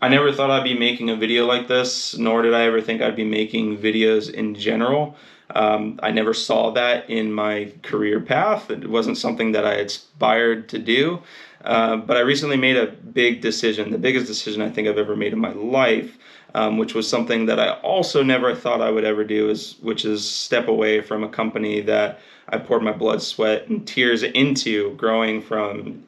I never thought I'd be making a video like this, nor did I ever think I'd be making videos in general. I never saw that in my career path. It wasn't something that I aspired to do. But I recently made a big decision, the biggest decision I think I've ever made in my life, which was something that I also never thought I would ever do, which is step away from a company that I poured my blood, sweat, and tears into,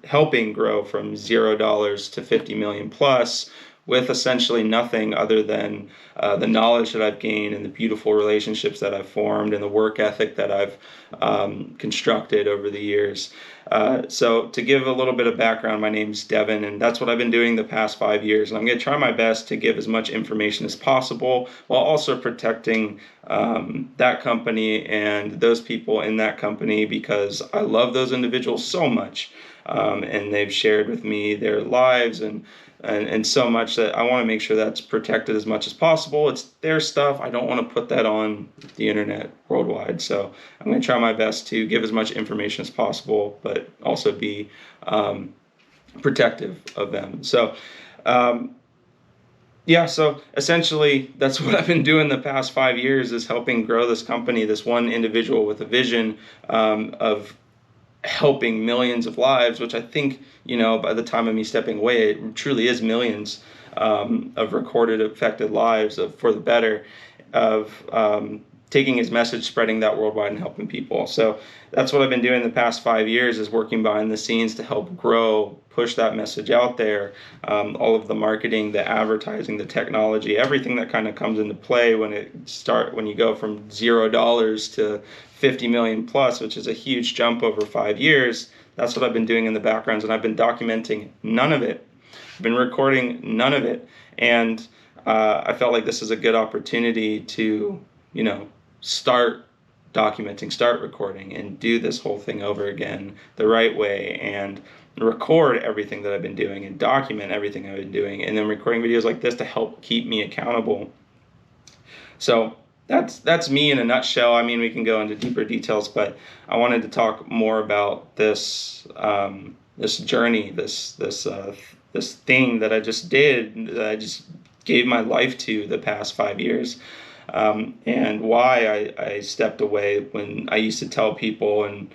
helping grow from $0 to 50 million plus, with essentially nothing other than the knowledge that I've gained and the beautiful relationships that I've formed and the work ethic that I've constructed over the years. So to give a little bit of background, my name's Devyn, and that's what I've been doing the past 5 years. And I'm going to try my best to give as much information as possible while also protecting that company and those people in that company, because I love those individuals so much. And they've shared with me their lives and so much that I want to make sure that's protected as much as possible. It's their stuff. I don't want to put that on the internet worldwide. So I'm going to try my best to give as much information as possible, but also be protective of them. So so essentially that's what I've been doing the past 5 years, is helping grow this company, this one individual with a vision of helping millions of lives, which I think, by the time of me stepping away, it truly is millions of recorded affected lives for the better, of taking his message, spreading that worldwide, and helping people. So that's what I've been doing the past 5 years, is working behind the scenes to help grow, push that message out there, all of the marketing, the advertising, the technology, everything that kind of comes into play when you go from $0 to 50 million plus, which is a huge jump over 5 years. That's what I've been doing in the backgrounds, and I've been documenting none of it. I've been recording none of it, and I felt like this is a good opportunity to, start documenting, start recording, and do this whole thing over again the right way, and record everything that I've been doing and document everything I've been doing, and then recording videos like this to help keep me accountable. So that's me in a nutshell. I mean, we can go into deeper details, but I wanted to talk more about this this journey, this thing that I just did, that I just gave my life to the past 5 years, and why I stepped away when I used to tell people, and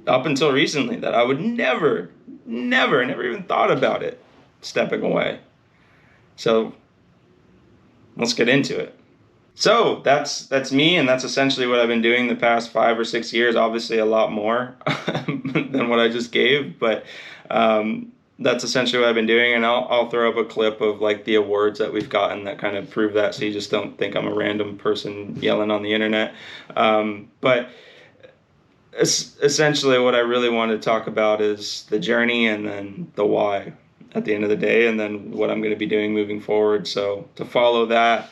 up until recently, that I would never even thought about it, stepping away. So let's get into it. So that's me, and that's essentially what I've been doing the past 5 or 6 years. Obviously a lot more than what I just gave, but that's essentially what I've been doing. And I'll throw up a clip of like the awards that we've gotten that kind of prove that, so you just don't think I'm a random person yelling on the internet. But essentially what I really want to talk about is the journey, and then the why at the end of the day, and then what I'm going to be doing moving forward. So to follow that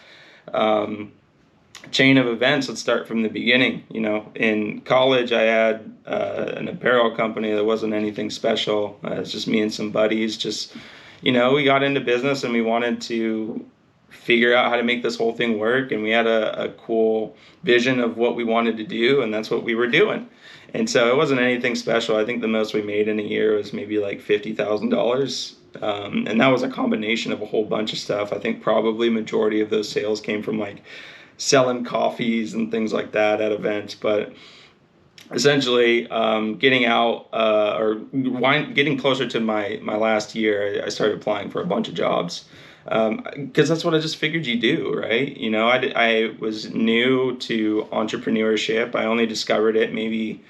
chain of events, let's start from the beginning. In college, I had an apparel company that wasn't anything special. It's just me and some buddies. Just, we got into business, and we wanted to figure out how to make this whole thing work. And we had a cool vision of what we wanted to do, and that's what we were doing. And so it wasn't anything special. I think the most we made in a year was maybe like $50,000. And that was a combination of a whole bunch of stuff. I think probably majority of those sales came from like selling coffees and things like that at events. But essentially, getting out getting closer to my last year, I started applying for a bunch of jobs, because that's what I just figured you do, right? I was new to entrepreneurship. I only discovered it maybe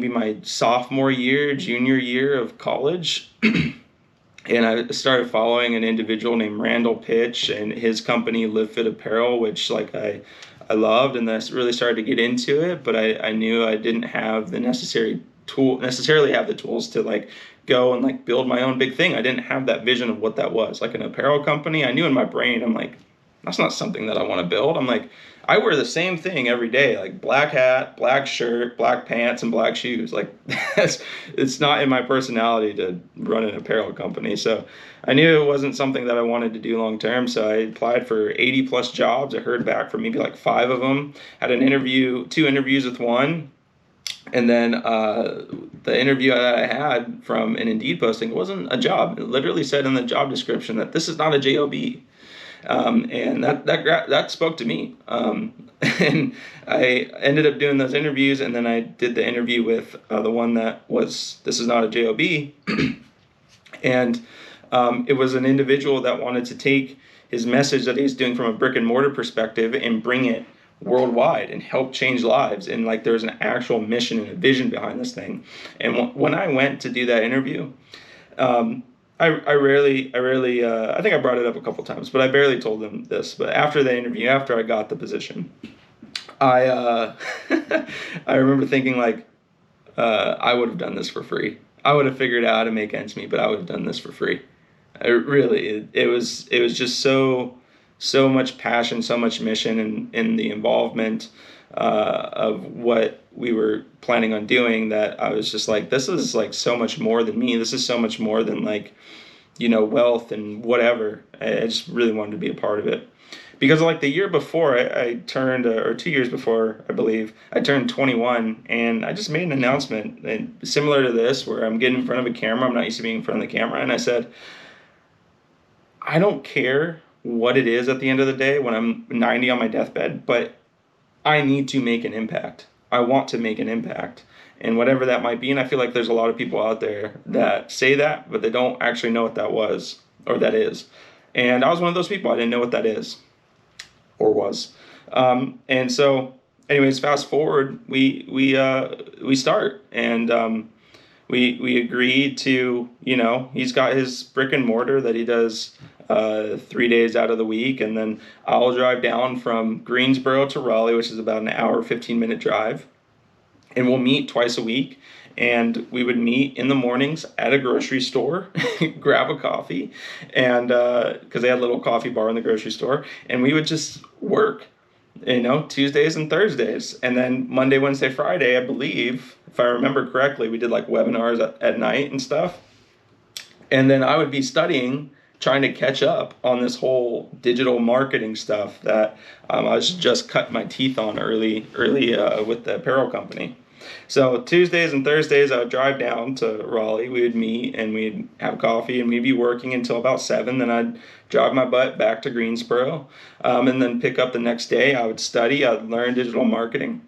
my sophomore year, junior year of college. And I started following an individual named Randall Pitch and his company Live Fit Apparel, which I loved, and I really started to get into it. But I knew I didn't have the necessarily have the tools to go and build my own big thing. I didn't have that vision of what that was, like an apparel company. I knew in my brain, I'm like, that's not something that I want to build. I'm like, I wear the same thing every day, like black hat, black shirt, black pants, and black shoes. It's not in my personality to run an apparel company. So I knew it wasn't something that I wanted to do long term. So I applied for 80 plus jobs. I heard back from maybe 5 of them. Had 2 interviews with one. And then the interview that I had from an Indeed posting wasn't a job. It literally said in the job description that this is not a job. And that spoke to me. And I ended up doing those interviews, and then I did the interview with the one that was this is not a job. And it was an individual that wanted to take his message that he's doing from a brick and mortar perspective and bring it worldwide and help change lives. And like there's an actual mission and a vision behind this thing. And when I went to do that interview, I rarely, I think I brought it up a couple times, but I barely told them this. But after the interview, after I got the position, I I remember thinking like, I would have done this for free. I would have figured out how to make ends meet, but I would have done this for free. It was just so much passion, so much mission, and in the involvement of what we were planning on doing, that I was just like, this is like so much more than me. This is so much more than like, wealth and whatever. I just really wanted to be a part of it. Because like the year before I turned, or 2 years before, I believe, I turned 21, and I just made an announcement similar to this, where I'm getting in front of a camera. I'm not used to being in front of the camera. And I said, I don't care what it is at the end of the day when I'm 90 on my deathbed, but I need to make an impact. I want to make an impact. And whatever that might be. And I feel like there's a lot of people out there that say that, but they don't actually know what that was or that is. And I was one of those people. I didn't know what that is or was. And so, anyways, fast forward, we start, and we agreed to, he's got his brick and mortar that he does 3 days out of the week, and then I'll drive down from Greensboro to Raleigh, which is about an hour, 15-minute drive, and we'll meet twice a week. And we would meet in the mornings at a grocery store, grab a coffee, and because they had a little coffee bar in the grocery store, and we would just work, Tuesdays and Thursdays. And then Monday, Wednesday, Friday, I believe, if I remember correctly, we did like webinars at night and stuff. And then I would be studying, trying to catch up on this whole digital marketing stuff that I was just cutting my teeth on early with the apparel company. So Tuesdays and Thursdays, I would drive down to Raleigh. We would meet and we'd have coffee, and we'd be working until about 7. Then I'd drive my butt back to Greensboro, and then pick up the next day. I would study. I'd learn digital marketing,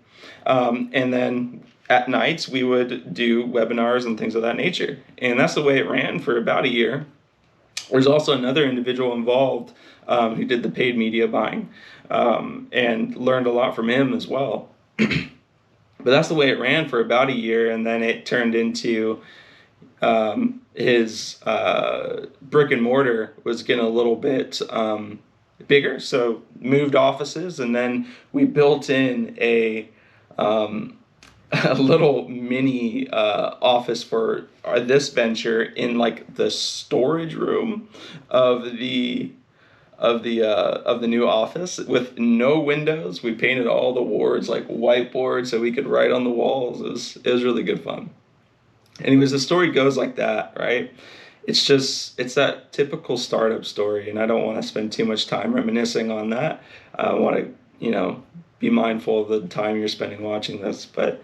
and then at nights we would do webinars and things of that nature. And that's the way it ran for about a year. There's also another individual involved who did the paid media buying, and learned a lot from him as well. But that's the way it ran for about a year, and then it turned into his brick and mortar was getting a little bit bigger, so moved offices, and then we built in a little mini office for this venture in like the storage room of the new office with no windows. We painted all the wards like whiteboard so we could write on the walls. It was really good fun. Anyways, the story goes like that, right? It's that typical startup story, and I don't want to spend too much time reminiscing on that. I want to, be mindful of the time you're spending watching this, but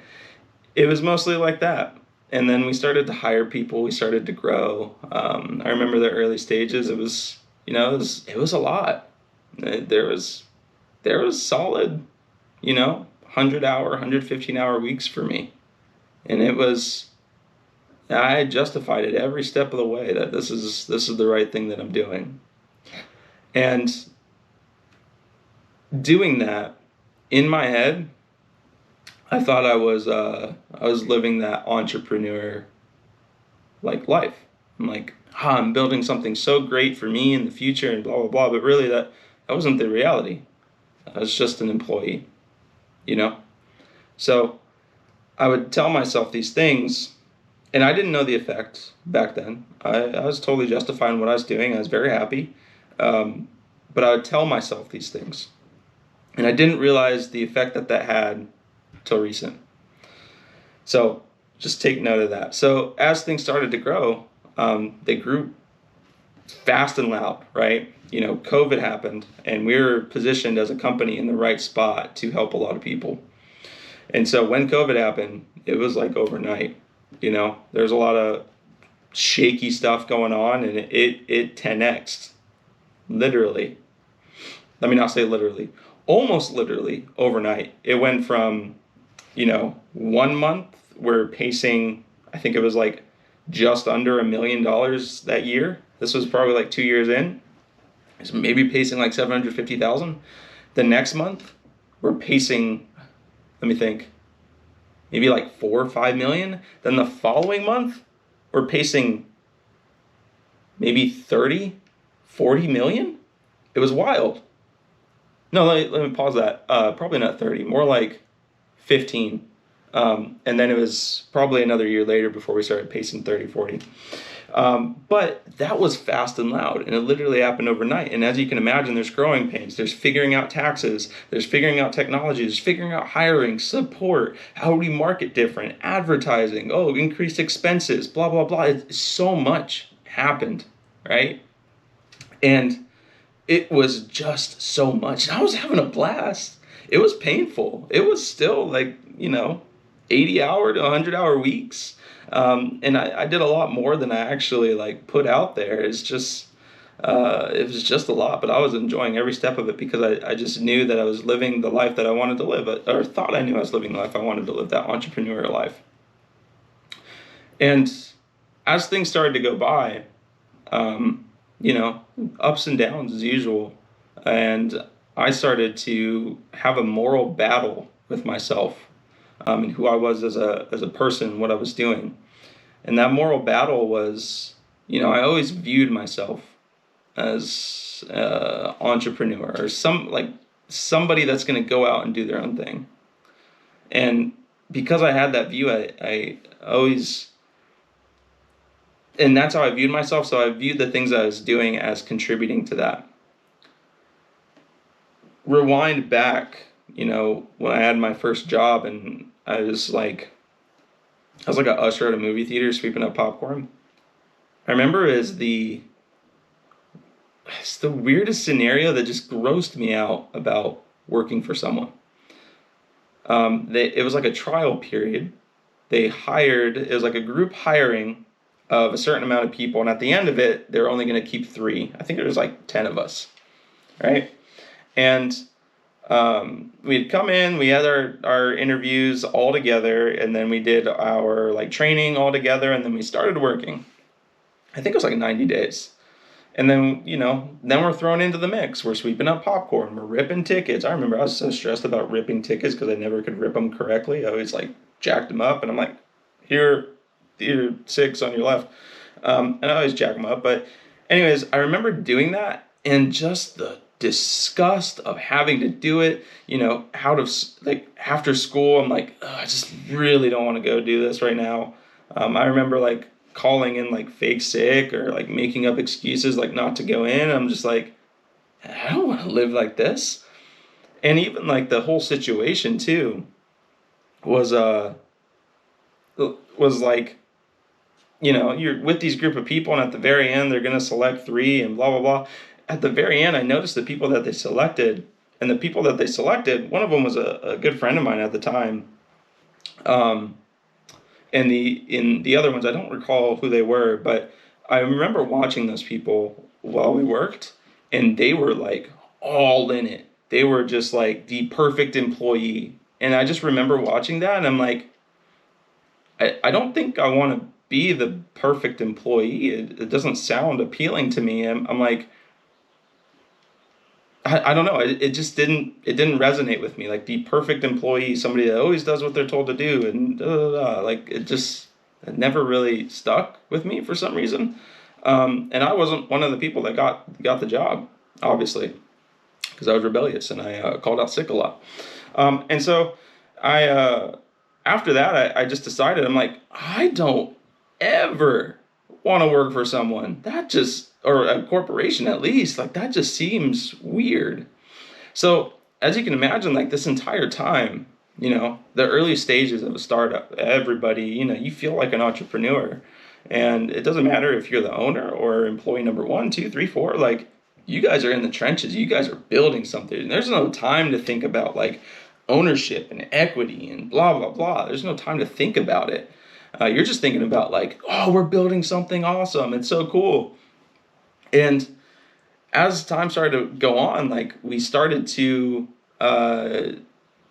it was mostly like that. And then we started to hire people. We started to grow. I remember the early stages. It was it was a lot. There was solid, 100-hour, 115-hour weeks for me. And I justified it every step of the way that this is the right thing that I'm doing. And doing that, in my head, I thought I was living that entrepreneur like life. I'm like, I'm building something so great for me in the future and blah, blah, blah. But really that wasn't the reality. I was just an employee, So I would tell myself these things, and I didn't know the effect back then. I was totally justifying what I was doing. I was very happy. But I would tell myself these things. And I didn't realize the effect that had till recent. So just take note of that. So as things started to grow, they grew fast and loud, right? COVID happened, and we were positioned as a company in the right spot to help a lot of people. And so when COVID happened, it was like overnight. There's a lot of shaky stuff going on, and it 10x'd, literally. Let me not say literally, almost literally overnight. It went from, 1 month, we're pacing, I think it was like just under $1 million that year. This was probably like 2 years in. It's maybe pacing like 750,000. The next month, we're pacing, let me think, maybe like 4 or 5 million. Then the following month, we're pacing maybe 30, 40 million. It was wild. No, let me pause that. Probably not 30, more like 15. And then it was probably another year later before we started pacing 30, 40. But that was fast and loud, and it literally happened overnight. And as you can imagine, there's growing pains. There's figuring out taxes. There's figuring out technology. There's figuring out hiring, support, how we market different, advertising, increased expenses, blah, blah, blah. So much happened, right? And it was just so much. And I was having a blast. It was painful. It was still like, 80-hour to 100-hour weeks. And I did a lot more than I actually like put out there. It was just a lot, but I was enjoying every step of it because I just knew that I was living the life that I wanted to live, or thought I knew I was living the life I wanted to live, that entrepreneurial life. And as things started to go by, ups and downs as usual. And I started to have a moral battle with myself, and who I was as a person, what I was doing. And that moral battle was, I always viewed myself as an entrepreneur, or somebody that's going to go out and do their own thing. And because I had that view, I always, and that's how I viewed myself. So I viewed the things I was doing as contributing to that. Rewind back, when I had my first job, and I was like an usher at a movie theater sweeping up popcorn. I remember it's the weirdest scenario that just grossed me out about working for someone. It was like a trial period. It was like a group hiring of a certain amount of people, and at the end of it, they're only going to keep 3. I think there was like 10 of us, right? And we'd come in, we had our interviews all together, and then we did our like training all together, and then we started working. I think it was like 90 days. And then, then we're thrown into the mix. We're sweeping up popcorn. We're ripping tickets. I remember I was so stressed about ripping tickets because I never could rip them correctly. I always like jacked them up, and I'm like, here 6 on your left. And I always jack them up. But anyways, I remember doing that, and just the disgust of having to do it, out of like after school. I'm like, I just really don't want to go do this right now. I remember like calling in like fake sick or like making up excuses like not to go in. I'm just like, I don't want to live like this. And even like the whole situation too was like, you're with these group of people, and at the very end they're going to select 3 and blah blah blah. At the very end, I noticed the people that they selected, and the people that they selected, one of them was a good friend of mine at the time. And the other ones, I don't recall who they were, but I remember watching those people while we worked, and they were like all in it. They were just like the perfect employee. And I just remember watching that, and I'm like, I don't think I want to be the perfect employee. It doesn't sound appealing to me. I'm like, I don't know. It just didn't resonate with me. Like the perfect employee, somebody that always does what they're told to do, and like it never really stuck with me for some reason. And I wasn't one of the people that got the job, obviously, because I was rebellious and I called out sick a lot. And so after that, I just decided, I'm like, I don't ever want to work for someone or a corporation at least, like that just seems weird. So as you can imagine, like this entire time, the early stages of a startup, everybody, you feel like an entrepreneur, and it doesn't matter if you're the owner or employee number 1, 2, 3, 4, like you guys are in the trenches, you guys are building something. There's no time to think about like, ownership and equity and blah, blah, blah. There's no time to think about it. You're just thinking about like, oh, we're building something awesome. It's so cool. And as time started to go on, like we started to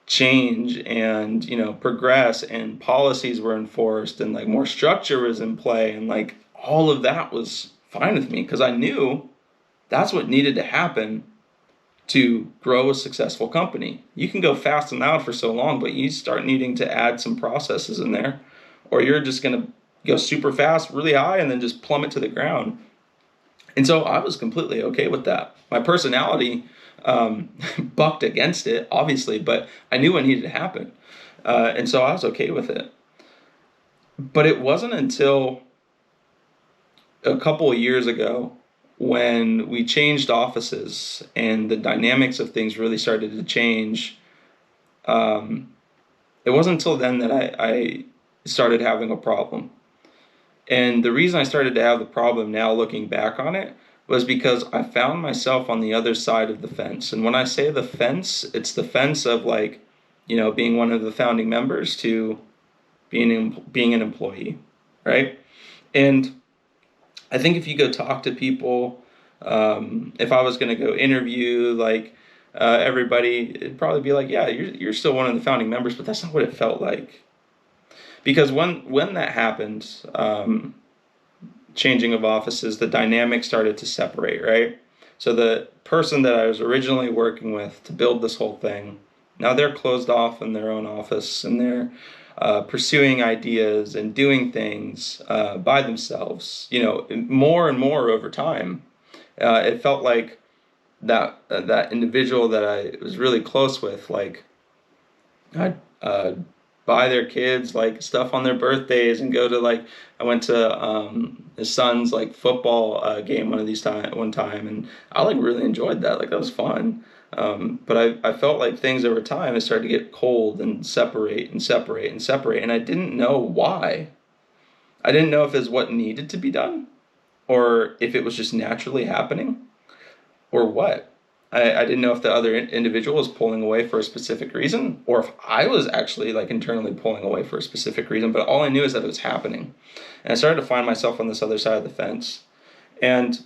change and, progress, and policies were enforced, and like more structure was in play, and like all of that was fine with me because I knew that's what needed to happen to grow a successful company. You can go fast and loud for so long, but you start needing to add some processes in there, or you're just going to go super fast, really high, and then just plummet to the ground. And so I was completely okay with that. My personality bucked against it, obviously, but I knew what needed to happen. And so I was okay with it. But it wasn't until a couple of years ago when we changed offices and the dynamics of things really started to change. It wasn't until then that I started having a problem. And the reason I started to have the problem now looking back on it was because I found myself on the other side of the fence. And when I say the fence, it's the fence of like, being one of the founding members to being an employee, right? And I think if you go talk to people, if I was going to go interview like everybody, it'd probably be like, yeah, you're still one of the founding members, but that's not what it felt like. Because when that happened, changing of offices, the dynamic started to separate, right? So the person that I was originally working with to build this whole thing, now they're closed off in their own office, and they're pursuing ideas and doing things by themselves, more and more over time. It felt like that individual that I was really close with, like I'd buy their kids like stuff on their birthdays, and go to like, I went to his son's like football game one time, and I like really enjoyed that. Like that was fun. But I felt like things over time, it started to get cold and separate and separate and separate, and I didn't know why. I didn't know if it's what needed to be done, or if it was just naturally happening, or what. I didn't know if the other individual was pulling away for a specific reason, or if I was actually like internally pulling away for a specific reason, but all I knew is that it was happening. And I started to find myself on this other side of the fence. And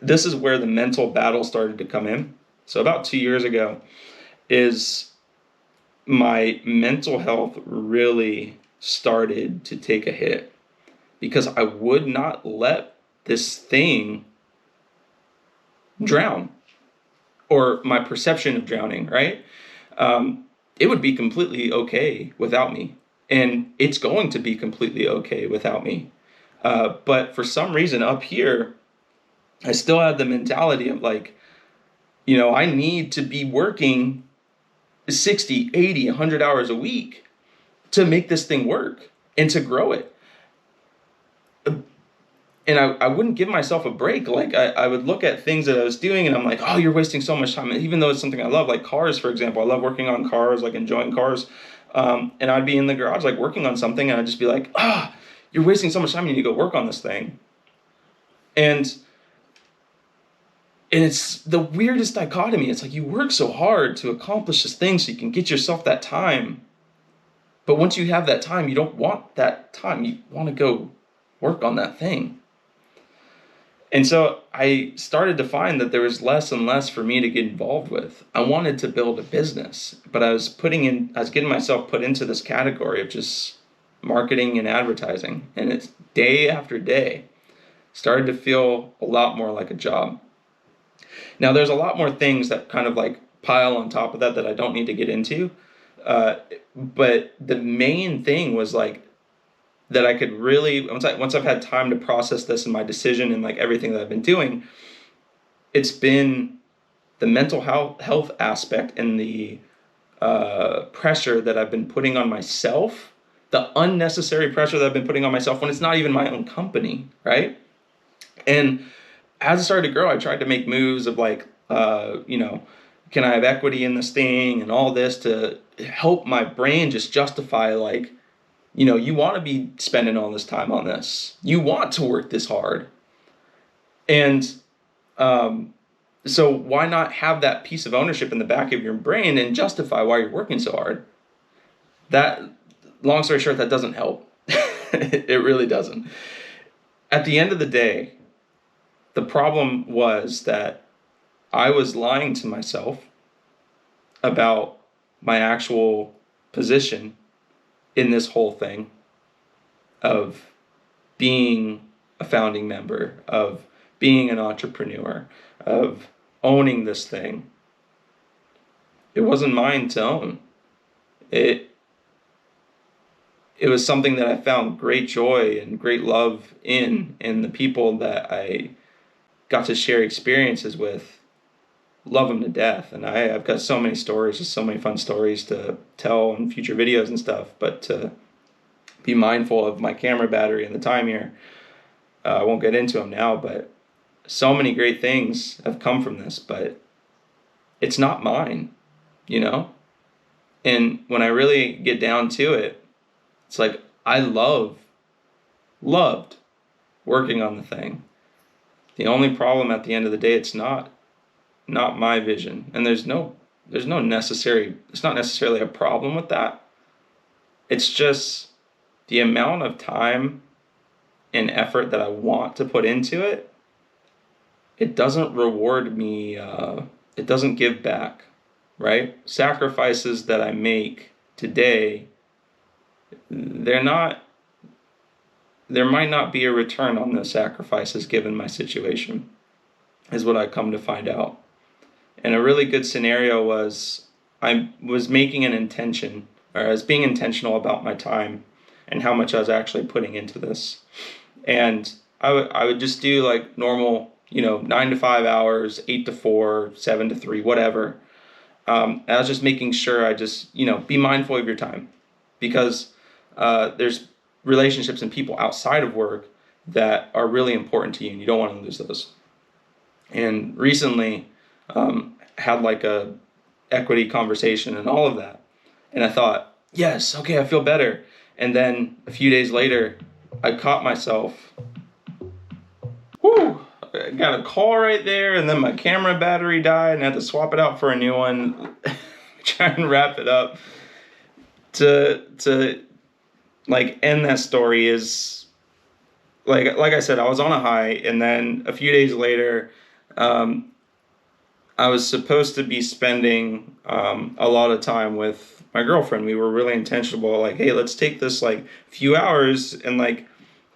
this is where the mental battle started to come in. So about 2 years ago is my mental health really started to take a hit, because I would not let this thing drown, or my perception of drowning, right? It would be completely okay without me, and it's going to be completely okay without me. But for some reason up here, I still had the mentality of like, I need to be working 60, 80, 100 hours a week to make this thing work and to grow it. And I wouldn't give myself a break. Like I would look at things that I was doing, and I'm like, oh, you're wasting so much time. And even though it's something I love, like cars, for example, I love working on cars, like enjoying cars. And I'd be in the garage, like working on something, and I'd just be like, you're wasting so much time. You need to go work on this thing. And it's the weirdest dichotomy. It's like you work so hard to accomplish this thing so you can get yourself that time. But once you have that time, you don't want that time. You want to go work on that thing. And so I started to find that there was less and less for me to get involved with. I wanted to build a business, but I was getting myself put into this category of just marketing and advertising. And it's day after day started to feel a lot more like a job. Now there's a lot more things that kind of like pile on top of that I don't need to get into. But the main thing was like, that I could really, once I've had time to process this and my decision and like everything that I've been doing, it's been the mental health aspect and the pressure that I've been putting on myself, the unnecessary pressure that I've been putting on myself when it's not even my own company, right? And as it started to grow, I tried to make moves of like, can I have equity in this thing and all this to help my brain just justify like, you want to be spending all this time on this. You want to work this hard. And So why not have that piece of ownership in the back of your brain and justify why you're working so hard? That, long story short, that doesn't help. It really doesn't. At the end of the day, the problem was that I was lying to myself about my actual position in this whole thing of being a founding member, of being an entrepreneur, of owning this thing. It wasn't mine to own. It was something that I found great joy and great love in, and the people that I got to share experiences with love them to death. And I've got so many stories, just so many fun stories to tell in future videos and stuff, but to be mindful of my camera battery and the time here. I won't get into them now, but so many great things have come from this, but it's not mine, you know? And when I really get down to it, it's like I loved working on the thing. The only problem at the end of the day, it's not my vision. And it's not necessarily a problem with that. It's just the amount of time and effort that I want to put into it, it doesn't reward me, it doesn't give back, right? Sacrifices that I make today, there might not be a return on those sacrifices given my situation, is what I come to find out. And a really good scenario was I was making an intention, or I was being intentional about my time and how much I was actually putting into this. And I would just do like normal, 9 to 5 hours, 8 to 4, 7 to 3, whatever. I was just making sure I just, be mindful of your time, because there's relationships and people outside of work that are really important to you, and you don't want to lose those. And recently had like a equity conversation and all of that. And I thought, yes, okay, I feel better. And then a few days later, I caught myself, I got a call right there, and then my camera battery died and I had to swap it out for a new one. Try and wrap it up. To like end that story is like I said, I was on a high, and then a few days later, I was supposed to be spending a lot of time with my girlfriend. We were really intentional, like, hey, let's take this like few hours and like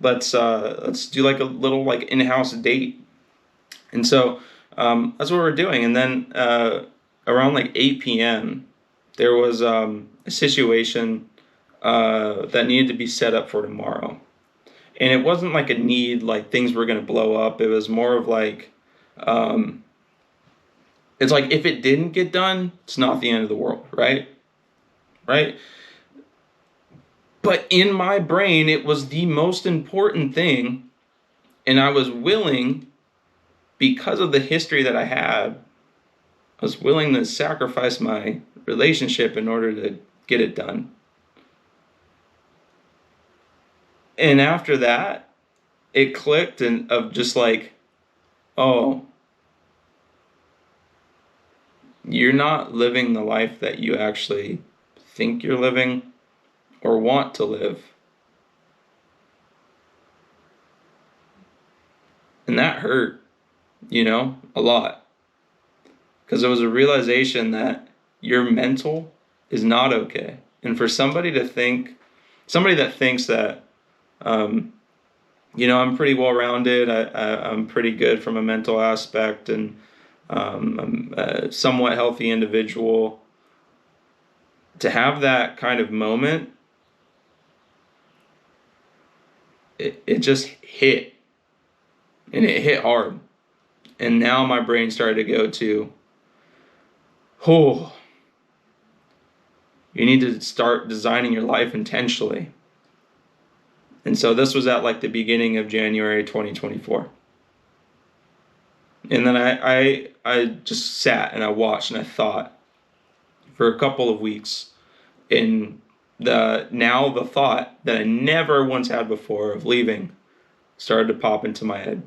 let's do like a little like in-house date. And so that's what we're doing. And then around like 8 p.m. there was a situation that needed to be set up for tomorrow. And it wasn't like a need, like things were going to blow up. It was more of like, it's like if it didn't get done, it's not the end of the world, right? Right? But in my brain, it was the most important thing. And I was willing, because of the history that I had, I was willing to sacrifice my relationship in order to get it done. And after that, it clicked, and of just like, oh, you're not living the life that you actually think you're living or want to live. And that hurt, a lot. Because it was a realization that your mental is not okay. And for somebody that thinks that, I'm pretty well-rounded, I'm pretty good from a mental aspect, and I'm a somewhat healthy individual, to have that kind of moment, it just hit. And it hit hard. And now my brain started to go to, you need to start designing your life intentionally. And so this was at like the beginning of January 2024. And then I just sat and I watched and I thought for a couple of weeks. And the thought that I never once had before of leaving started to pop into my head.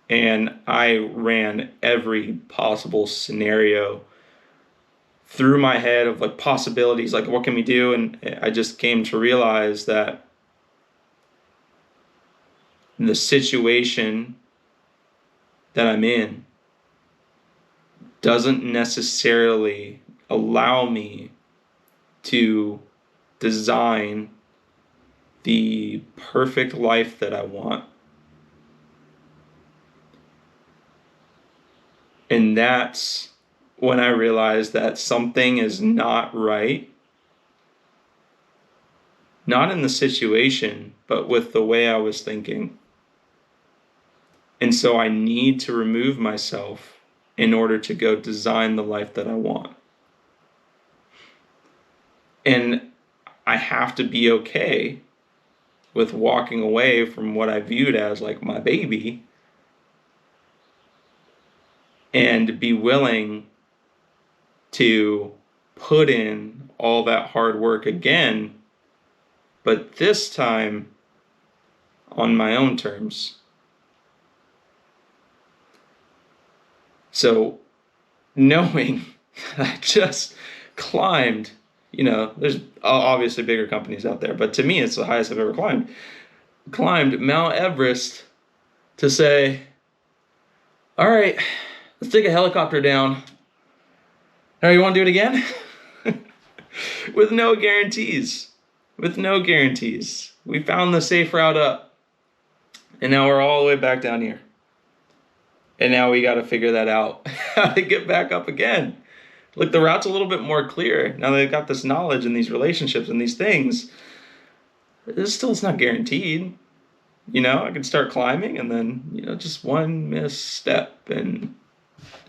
And I ran every possible scenario through my head of like possibilities, like what can we do? And I just came to realize that the situation that I'm in doesn't necessarily allow me to design the perfect life that I want. And that's when I realized that something is not right, not in the situation, but with the way I was thinking. And so I need to remove myself in order to go design the life that I want. And I have to be okay with walking away from what I viewed as like my baby and be willing to put in all that hard work again, but this time on my own terms. So knowing I just climbed, there's obviously bigger companies out there, but to me it's the highest I've ever climbed Mount Everest to say, all right, let's take a helicopter down. All right, you want to do it again? With no guarantees. We found the safe route up, and now we're all the way back down here. And now we got to figure that out, how to get back up again. Look, the route's a little bit more clear. Now they've got this knowledge and these relationships and these things. It's not guaranteed. I can start climbing and then, just one misstep and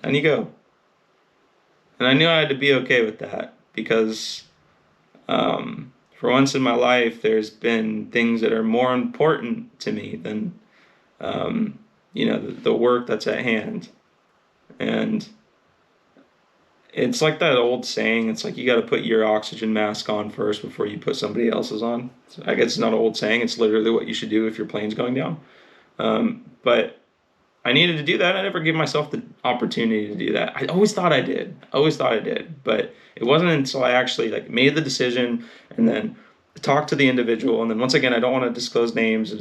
you go. And I knew I had to be okay with that because for once in my life, there's been things that are more important to me than, the work that's at hand. And it's like that old saying, it's like you got to put your oxygen mask on first before you put somebody else's on. So I guess it's not an old saying, it's literally what you should do if your plane's going down. But I needed to do that. I never gave myself the opportunity to do that. I always thought I did. But it wasn't until I actually made the decision and then talked to the individual. And then once again, I don't want to disclose names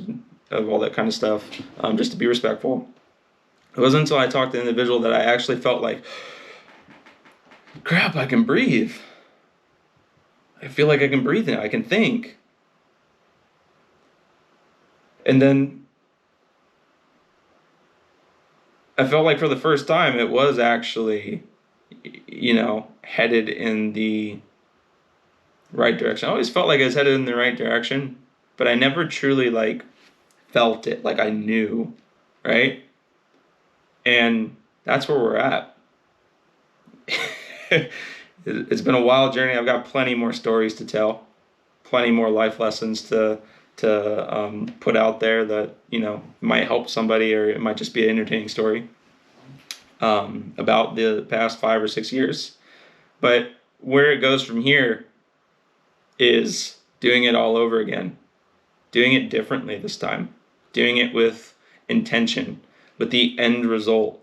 of all that kind of stuff, just to be respectful. It wasn't until I talked to the individual that I actually felt like, crap, I can breathe. I feel like I can breathe now. I can think. And then I felt like for the first time it was actually, headed in the right direction. I always felt like I was headed in the right direction, but I never truly felt it, like I knew, right? And that's where we're at. It's been a wild journey. I've got plenty more stories to tell, plenty more life lessons to put out there that might help somebody, or it might just be an entertaining story about the past 5 or 6 years. But where it goes from here is doing it all over again, doing it differently this time, doing it with intention, with the end result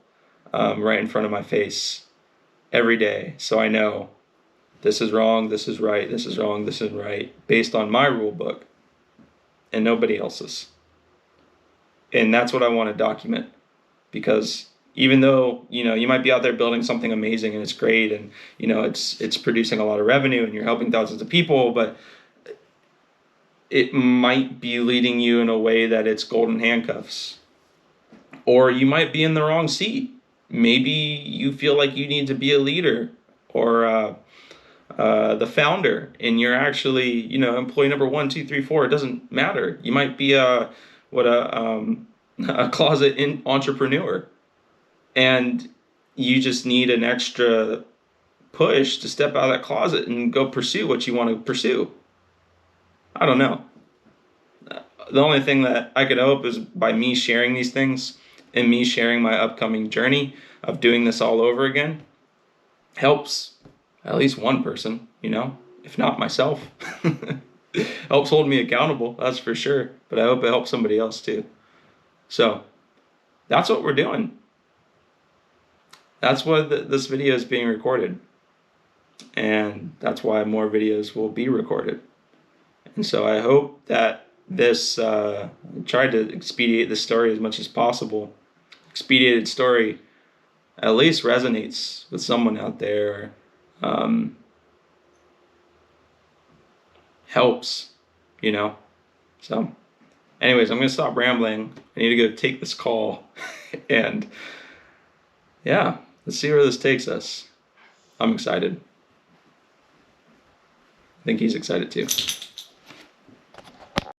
right in front of my face every day. So I know this is wrong, this is right, this is wrong, this is right, based on my rule book and nobody else's. And that's what I want to document, because even though you might be out there building something amazing and it's great and it's producing a lot of revenue and you're helping thousands of people, but it might be leading you in a way that it's golden handcuffs, or you might be in the wrong seat. Maybe you feel like you need to be a leader or the founder, and you're actually employee number 1, 2, 3, 4. It doesn't matter. You might be a closet entrepreneur, and you just need an extra push to step out of that closet and go pursue what you want to pursue. I don't know. The only thing that I could hope is by me sharing these things and me sharing my upcoming journey of doing this all over again helps at least one person, if not myself. Helps hold me accountable, that's for sure. But I hope it helps somebody else too. So that's what we're doing. That's why this video is being recorded. And that's why more videos will be recorded. And so I hope that this tried to expedite the story as much as possible. Expedited story at least resonates with someone out there. Helps, you know. So anyways, I'm gonna stop rambling. I need to go take this call. And yeah, let's see where this takes us. I'm excited. I think he's excited too.